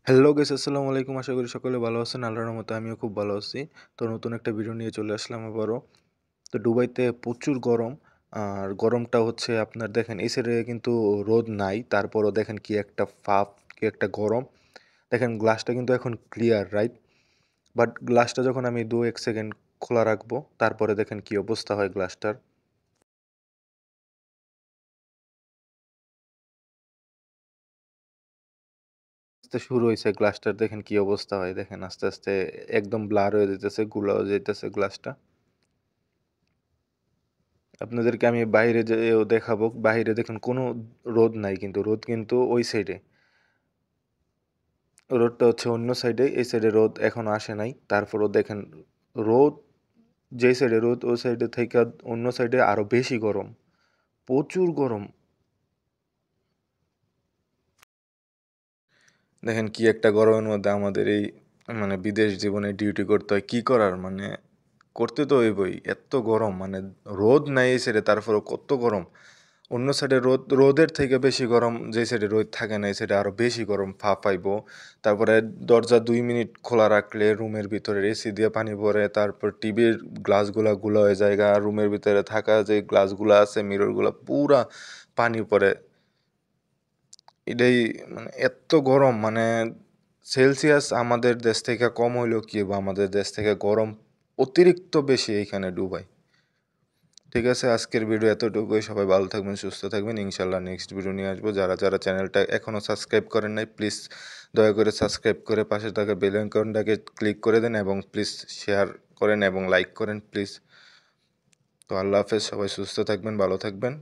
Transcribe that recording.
Hello guys, আসসালামু আলাইকুম। আশা করি সকলে ভালো আছেন। আল্লাহর রহমতে আমিও খুব ভালো আছি। তো নতুন একটা ভিডিও নিয়ে চলে আসলাম আবারও। তো দুবাইতে প্রচুর গরম। আর গরমটা হচ্ছে আপনার দেখেন এই সাইডে কিন্তু রোদ নাই, তারপরও দেখেন কি একটা ফাপ, কি একটা গরম। দেখেন গ্লাসটা কিন্তু এখন ক্লিয়ার, রাইট? বাট গ্লাসটা যখন আমি 2-1 সেকেন্ড খোলা রাখবো, তারপরে দেখেন কি অবস্থা হয় গ্লাসটার। আস্তে শুরু হয়েছে গ্লাসটার, দেখেন কি অবস্থা হয়। দেখেন আস্তে আস্তে একদম ব্লার হয়ে যেতেছে, গুলাও যেতেছে গ্লাসটা। আপনাদেরকে আমি বাইরে যেয়েও দেখাবো। বাইরে দেখুন কোনো রোদ নাই, কিন্তু রোদ কিন্তু ওই সাইডে। রোদটা হচ্ছে অন্য সাইডে, এই সাইডে রোদ এখনো আসে নাই। তারপরও দেখেন রোদ, যেই সাইডে রোদ ওই সাইডে থেকে অন্য সাইডে আরো বেশি গরম, প্রচুর গরম। দেখেন কি একটা গরমের মধ্যে আমাদের এই বিদেশ জীবনে ডিউটি করতে হয়, কি করার করতে তো হইবই। এত গরম রোদ নাই এই সাইডে, তারপরে কত গরম। অন্য সাইডে রোদের থেকে বেশি গরম, যে সাইডে রোদ থাকে না এই সাইডে আরো বেশি গরম পাইবো। তারপরে দরজা 2 মিনিট খোলা রাখলে রুমের ভিতরে এসি দিয়ে পানি পড়ে, তারপর টিভির গ্লাসগুলা গুলা হয়ে যায়, আর রুমের ভিতরে থাকা যে গ্লাসগুলা আছে মিররগুলা পুরা পানি পড়ে। এটাই এত গরম সেলসিয়াস আমাদের দেশ থেকে কম হইলেও কি হইবো, আমাদের দেশ থেকে গরম অতিরিক্ত বেশি এইখানে ডুবাই। ঠিক আছে, আজকের ভিডিও এতটুকুই। সবাই ভালো থাকবেন, সুস্থ থাকবেন। ইনশাল্লাহ নেক্সট ভিডিও নিয়ে আসবো। যারা যারা চ্যানেলটা এখনও সাবস্ক্রাইব করেন নাই, প্লিজ দয়া করে সাবস্ক্রাইব করে পাশে থাকা বেল আইকনটাকে ক্লিক করে দেন এবং প্লিজ শেয়ার করেন এবং লাইক করেন প্লিজ। তো আল্লাহ হাফেজ, সবাই সুস্থ থাকবেন, ভালো থাকবেন।